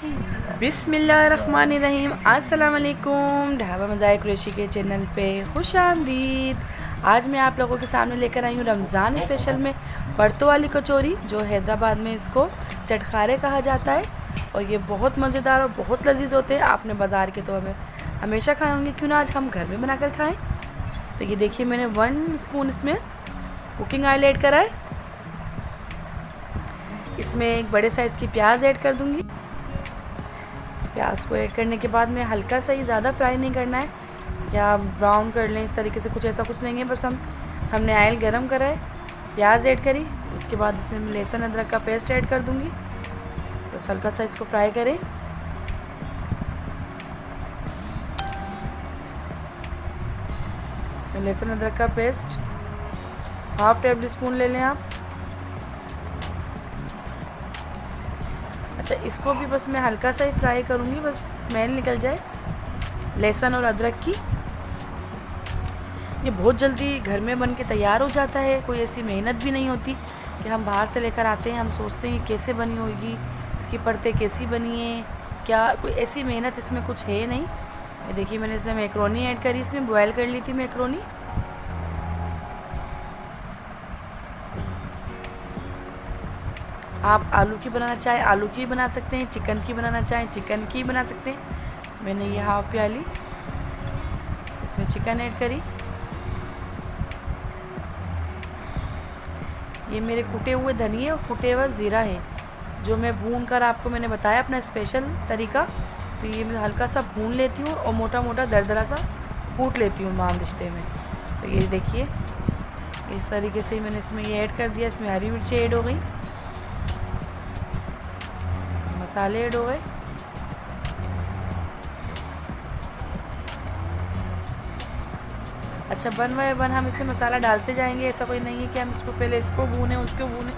बिस्मिल्लाहिर्रहमानिर्रहीम। अस्सलाम वालेकुम। ढाबा मज़ाइक कुरैशी के चैनल पे खुश आमदीद। आज मैं आप लोगों के सामने लेकर आई हूँ रमज़ान स्पेशल में बर्तों वाली कचौरी, जो हैदराबाद में इसको चटखारे कहा जाता है। और ये बहुत मज़ेदार और बहुत लजीज होते हैं। आपने बाज़ार के तो हमें हमेशा खाए होंगे, क्यों ना आज हम घर में बना कर खाएँ। तो ये देखिए, मैंने 1 स्पून इसमें कुकिंग ऑयल ऐड करा है। इसमें एक बड़े साइज़ की प्याज ऐड कर दूँगी। प्याज को ऐड करने के बाद में हल्का सा ही, ज़्यादा फ्राई नहीं करना है या ब्राउन कर लें इस तरीके से, कुछ ऐसा कुछ नहीं है। बस हमने ऑयल गरम करा है, प्याज ऐड करी, उसके बाद इसमें लहसुन अदरक का पेस्ट ऐड कर दूंगी। बस हल्का सा इसको फ्राई करें। इसमें लहसुन अदरक का पेस्ट 1/2 टेबल स्पून ले लें आप। अच्छा, इसको भी बस मैं हल्का सा ही फ्राई करूँगी, बस स्मेल निकल जाए लहसुन और अदरक की। ये बहुत जल्दी घर में बन के तैयार हो जाता है, कोई ऐसी मेहनत भी नहीं होती कि हम बाहर से लेकर आते हैं, हम सोचते हैं कैसे बनी होगी, इसकी परतें कैसी बनी है, क्या कोई ऐसी मेहनत इसमें कुछ है नहीं। ये देखिए, मैंने इसमें मैक्रोनी ऐड करी, इसमें बॉयल कर ली थी मैक्रोनी। आप आलू की बनाना चाहें आलू की बना सकते हैं, चिकन की बनाना चाहें चिकन की बना सकते हैं। मैंने ये 1/2 प्याली इसमें चिकन ऐड करी। ये मेरे कुटे हुए धनिया और कुटे हुआ ज़ीरा है, जो मैं भून कर आपको मैंने बताया अपना स्पेशल तरीका। तो ये मैं हल्का सा भून लेती हूँ और मोटा मोटा दरदरा सा कूट लेती हूँ माम रिश्ते में। तो ये देखिए, इस तरीके से मैंने इसमें ये ऐड कर दिया। इसमें हरी मिर्ची ऐड हो गई, मसाले ऐड हो गए। अच्छा, 1 बाय 1 हम इसमें मसाला डालते जाएंगे, ऐसा कोई नहीं है कि हम इसको पहले इसको भूने उसको भूने,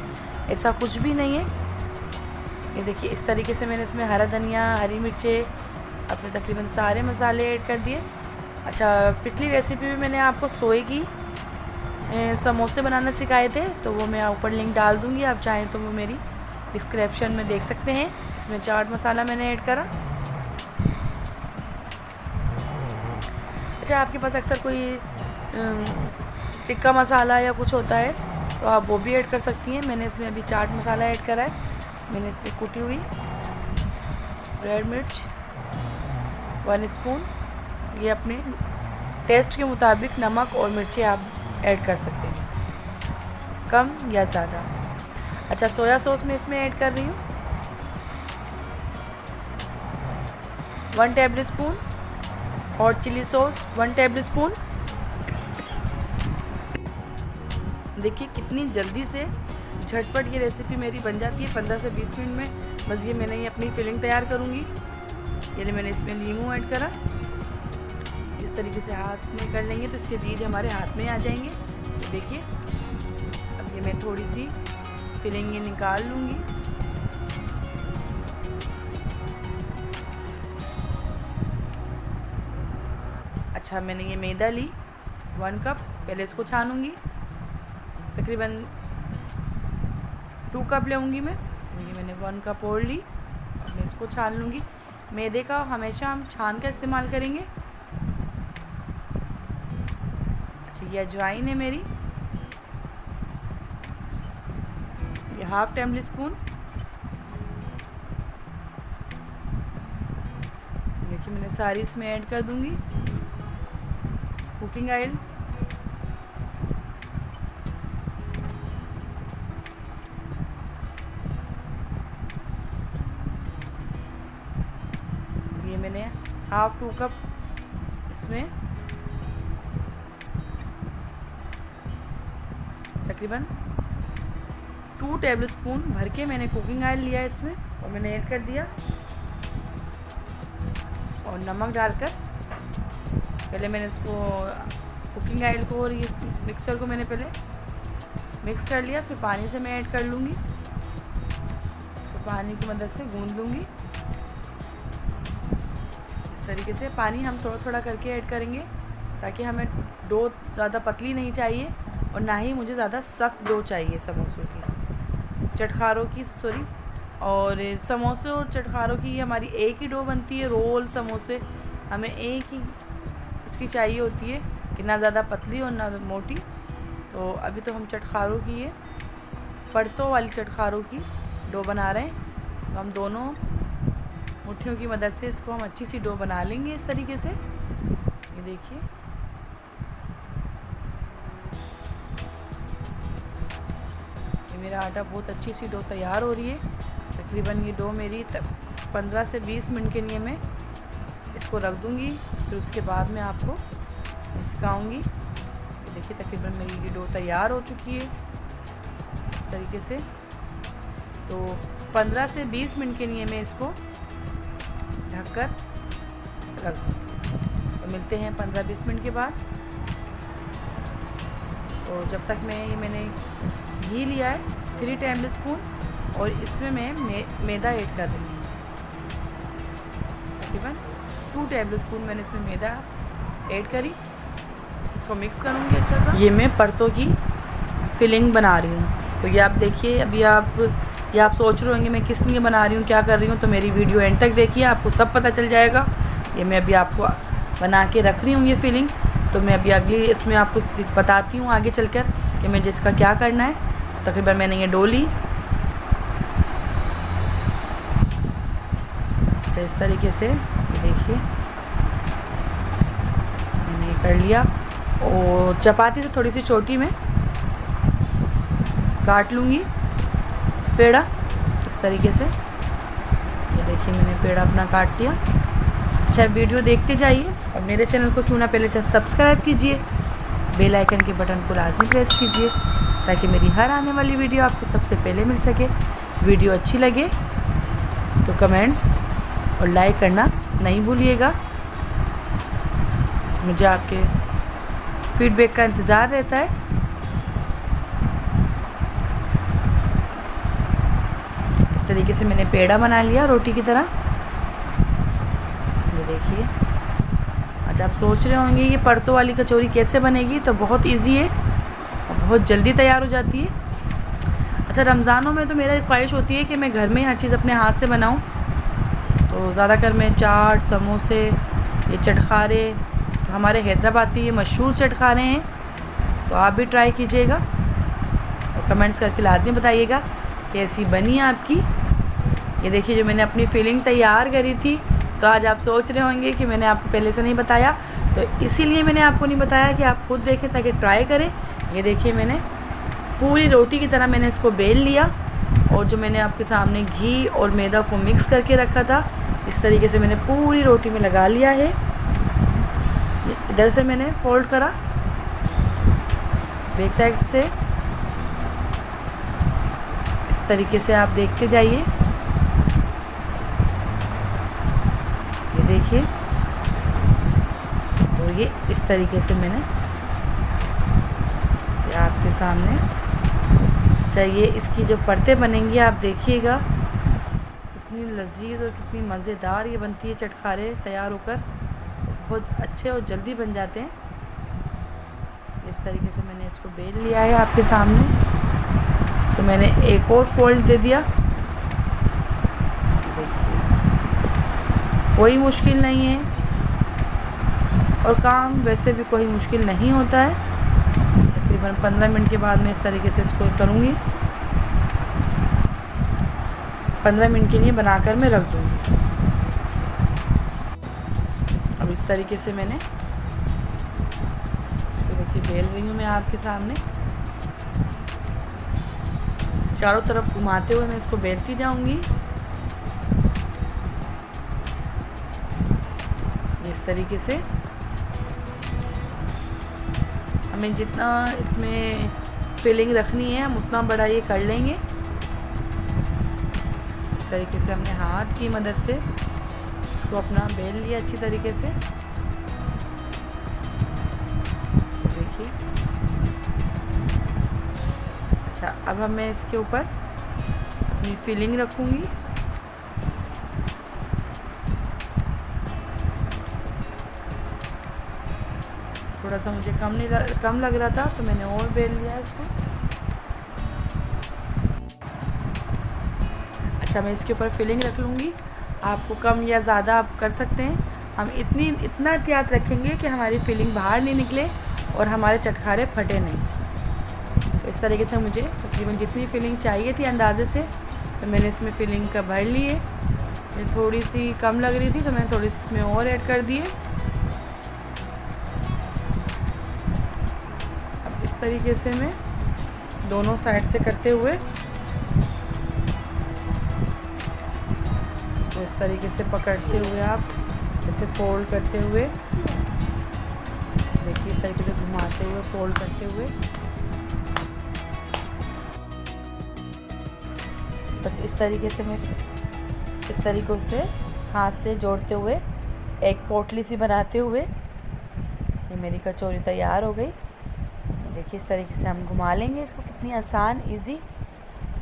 ऐसा कुछ भी नहीं है। ये देखिए, इस तरीके से मैंने इसमें हरा धनिया, हरी मिर्चें, अपने तकरीबन सारे मसाले ऐड कर दिए। अच्छा, पिछली रेसिपी में मैंने आपको सोए की समोसे बनाना सिखाए थे, तो वो मैं ऊपर लिंक डाल दूँगी, आप चाहें तो वो मेरी डिस्क्रिप्शन में देख सकते हैं। इसमें चाट मसाला मैंने ऐड करा। अच्छा, आपके पास अक्सर कोई टिक्का मसाला या कुछ होता है तो आप वो भी ऐड कर सकती हैं। मैंने इसमें अभी चाट मसाला ऐड करा है। मैंने इसमें कुटी हुई रेड मिर्च 1 स्पून, ये अपने टेस्ट के मुताबिक नमक और मिर्ची आप ऐड कर सकते हैं, कम या ज़्यादा। अच्छा, सोया सॉस मैं इसमें ऐड कर रही हूँ 1 tablespoon, hot chilli sauce 1 tablespoon. देखिए कितनी जल्दी से झटपट ये रेसिपी मेरी बन जाती है, 15 से 20 मिनट में। बस ये मैंने ये अपनी फिलिंग तैयार करूँगी। ये मैंने इसमें नींबू ऐड करा, इस तरीके से हाथ में कर लेंगे तो इसके बीज हमारे हाथ में आ जाएंगे। तो देखिए, अब ये मैं थोड़ी सी फिलिंग ये निकाल लूँगी। अच्छा, मैंने ये मैदा ली 1 कप, पहले इसको छानूँगी। तकरीबन 2 कप लेंगी मैं। ये मैंने 1 कप और ली, अब मैं इसको छान लूँगी। मैदे का हमेशा हम छान का इस्तेमाल करेंगे। अच्छा, ये अजवाइन है मेरी, ये 1/2 टेबल स्पून। देखिए, मैंने सारी इसमें ऐड कर दूँगी। कुकिंग ऑयल, ये मैंने 1/2 कप इसमें तकरीबन 2 टेबल स्पून भर के मैंने कुकिंग ऑयल लिया इसमें, और मैंने ऐड कर दिया। और नमक डालकर पहले मैंने इसको कुकिंग ऑयल को और ये मिक्सचर को मैंने पहले मिक्स कर लिया, फिर पानी से मैं ऐड कर लूँगी। तो पानी की मदद से गूंद लूँगी। इस तरीके से पानी हम थोड़ा थोड़ा करके ऐड करेंगे, ताकि हमें डो ज़्यादा पतली नहीं चाहिए और ना ही मुझे ज़्यादा सख्त डो चाहिए समोसों की, चटखारों की, सॉरी और समोसे और चटखारों की हमारी एक ही डो बनती है। रोल समोसे हमें एक ही उसकी चाहिए होती है कि ना ज़्यादा पतली और ना मोटी। तो अभी तो हम चटखारों की ये परतों वाली चटखारों की डो बना रहे हैं। तो हम दोनों मुट्ठियों की मदद से इसको हम अच्छी सी डो बना लेंगे इस तरीके से। ये देखिए, ये मेरा आटा बहुत अच्छी सी डो तैयार हो रही है। तकरीबन ये डो मेरी 15 से 20 मिनट के लिए मैं इसको रख दूँगी, फिर उसके बाद मैं आपको सिखाऊँगी। देखिए तकरीबन मेरी ये डो तैयार हो चुकी है इस तरीके से। तो 15 से 20 मिनट के लिए मैं इसको ढककर रख दूँ। तो मिलते हैं 15-20 मिनट के बाद। तो जब तक मैंने घी लिया है 3 टेबल स्पून और इसमें मैं मैदा ऐड कर दूँगी। तकरीबन 2 टेबल स्पून मैंने इसमें मैदा ऐड करी। इसको मिक्स करूँगी अच्छा सा। ये मैं परतों की फिलिंग बना रही हूँ। तो ये आप देखिए, अभी आप सोच रहे होंगे मैं किस लिए बना रही हूँ, क्या कर रही हूँ। तो मेरी वीडियो एंड तक देखिए, आपको सब पता चल जाएगा। ये मैं अभी आपको बना के रख रही हूँ ये फिलिंग। तो मैं अभी अगली इसमें आपको बताती हूँ आगे चलकर कि मैं जिसका क्या करना है। तकरीबन मैंने ये डो ली, अच्छा इस तरीके से देखिए मैंने कर लिया। और चपाती से थोड़ी सी छोटी में काट लूँगी पेड़ा इस तरीके से। ये देखिए मैंने पेड़ा अपना काट लिया। अच्छा वीडियो देखते जाइए और मेरे चैनल को क्यों ना पहले सब्सक्राइब कीजिए, बेल आइकन के बटन को लाजमी प्रेस कीजिए ताकि मेरी हर आने वाली वीडियो आपको सबसे पहले मिल सके। वीडियो अच्छी लगे तो कमेंट्स और लाइक करना नहीं भूलिएगा। मुझे आपके फीडबैक का इंतज़ार रहता है। इस तरीके से मैंने पेड़ा बना लिया रोटी की तरह। ये देखिए। अच्छा आप सोच रहे होंगे ये परतों वाली कचौरी कैसे बनेगी, तो बहुत इजी है और बहुत जल्दी तैयार हो जाती है। अच्छा रमज़ानों में तो मेरा ख्वाहिश होती है कि मैं घर में हर चीज़ अपने हाथ से बनाऊं। तो ज़्यादातर मैं चाट, समोसे, ये चटखारे, तो हमारे हैदराबाद की ये मशहूर चटखारे हैं। तो आप भी ट्राई कीजिएगा और कमेंट्स करके लाजमी बताइएगा कैसी बनी आपकी। ये देखिए जो मैंने अपनी फिलिंग तैयार करी थी। तो आज आप सोच रहे होंगे कि मैंने आपको पहले से नहीं बताया, तो इसीलिए मैंने आपको नहीं बताया कि आप खुद देखें ताकि ट्राई करें। ये देखिए मैंने पूरी रोटी की तरह मैंने इसको बेल लिया और जो मैंने आपके सामने घी और मैदा को मिक्स करके रखा था इस तरीके से मैंने पूरी रोटी में लगा लिया है। इधर से मैंने फोल्ड करा बैक साइड से। इस तरीके से आप देखते जाइए। ये देखिए, और ये इस तरीके से मैंने आपके सामने चाहिए। इसकी जो परतें बनेंगी आप देखिएगा कितनी लजीज और कितनी मज़ेदार ये बनती है। चटखारे तैयार होकर बहुत अच्छे और जल्दी बन जाते हैं। इस तरीके से मैंने इसको बेल लिया है आपके सामने। इसको मैंने एक और फोल्ड दे दिया। देखिए कोई मुश्किल नहीं है और काम वैसे भी कोई मुश्किल नहीं होता है। तकरीबन 15 मिनट के बाद मैं इस तरीके से इसको करूँगी। 15 मिनट के लिए बनाकर मैं रख दूँगी। अब इस तरीके से मैंने इसको देखिए बेल रही हूँ मैं आपके सामने। चारों तरफ घुमाते हुए मैं इसको बेलती जाऊँगी। इस तरीके से हमें जितना इसमें फिलिंग रखनी है हम उतना बड़ा ये कर लेंगे। इस तरीके से हमने हाथ की मदद से इसको अपना बेल लिया अच्छी तरीके से। देखिए अच्छा अब मैं इसके ऊपर अपनी फिलिंग रखूँगी। थोड़ा सा मुझे कम लग रहा था तो मैंने और बेल लिया इसको। अच्छा, मैं इसके ऊपर फिलिंग रख लूँगी। आपको कम या ज़्यादा आप कर सकते हैं। हम इतना एहतियात रखेंगे कि हमारी फिलिंग बाहर नहीं निकले और हमारे चटखारे फटे नहीं। तो इस तरीके से मुझे तकरीबन जितनी फिलिंग चाहिए थी अंदाज़े से, तो मैंने इसमें फिलिंग का भर लिए। ये थोड़ी सी कम लग रही थी तो मैंने थोड़ी सी इसमें और ऐड कर दिए। अब इस तरीके से मैं दोनों साइड से करते हुए इसको इस तरीके से पकड़ते हुए आप जैसे फोल्ड करते हुए, देखिए इस तरीके से घुमाते हुए फोल्ड करते हुए, बस इस तरीके से मैं इस तरीक़ों से हाथ से जोड़ते हुए एक पोटली सी बनाते हुए ये मेरी कचौरी तैयार हो गई। देखिए इस तरीके से हम घुमा लेंगे इसको। कितनी आसान इजी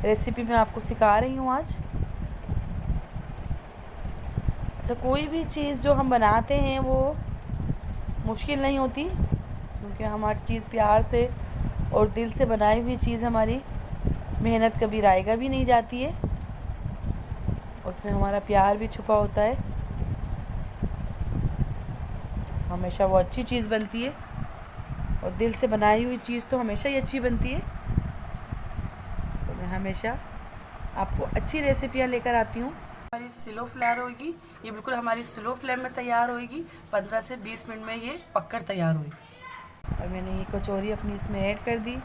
रेसिपी मैं आपको सिखा रही हूँ आज। अच्छा, कोई भी चीज़ जो हम बनाते हैं वो मुश्किल नहीं होती, क्योंकि हमारी चीज़ प्यार से और दिल से बनाई हुई चीज़ हमारी मेहनत कभी रायगा भी नहीं जाती है, उसमें हमारा प्यार भी छुपा होता है। हमेशा वो अच्छी चीज़ बनती है और दिल से बनाई हुई चीज़ तो हमेशा ही अच्छी बनती है। तो मैं हमेशा आपको अच्छी रेसिपियाँ लेकर आती हूँ। हमारी स्लो फ्लेम होगी, ये बिल्कुल हमारी स्लो फ्लेम में तैयार होएगी। 15 से 20 मिनट में ये पककर तैयार होगी। और मैंने ये कचौरी अपनी इसमें ऐड कर दी,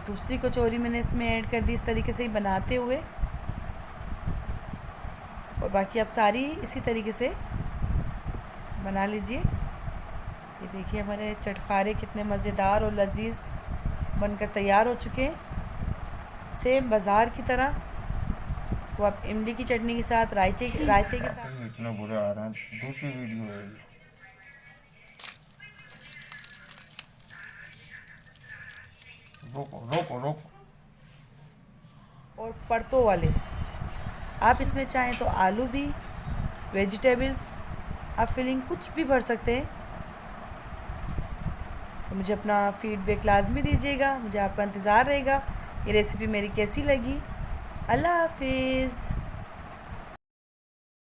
दूसरी कचौरी मैंने इसमें ऐड कर दी, इस तरीके से ही बनाते हुए। और बाकी आप सारी इसी तरीके से बना लीजिए। ये देखिए हमारे चटखारे कितने मज़ेदार और लजीज बनकर तैयार हो चुके हैं, सेम बाज़ार की तरह। इसको आप इमली की चटनी के साथ, रायते के साथ। इतना बुरा आ रहा है, दूसरी वीडियो है। रोको रोको रोको। और परतों वाले आप इसमें चाहें तो आलू भी, वेजिटेबल्स, आप फिलिंग कुछ भी भर सकते हैं। तो मुझे अपना फीडबैक लाजमी दीजिएगा, मुझे आपका इंतज़ार रहेगा। ये रेसिपी मेरी कैसी लगी। अल्लाह हाफिज़।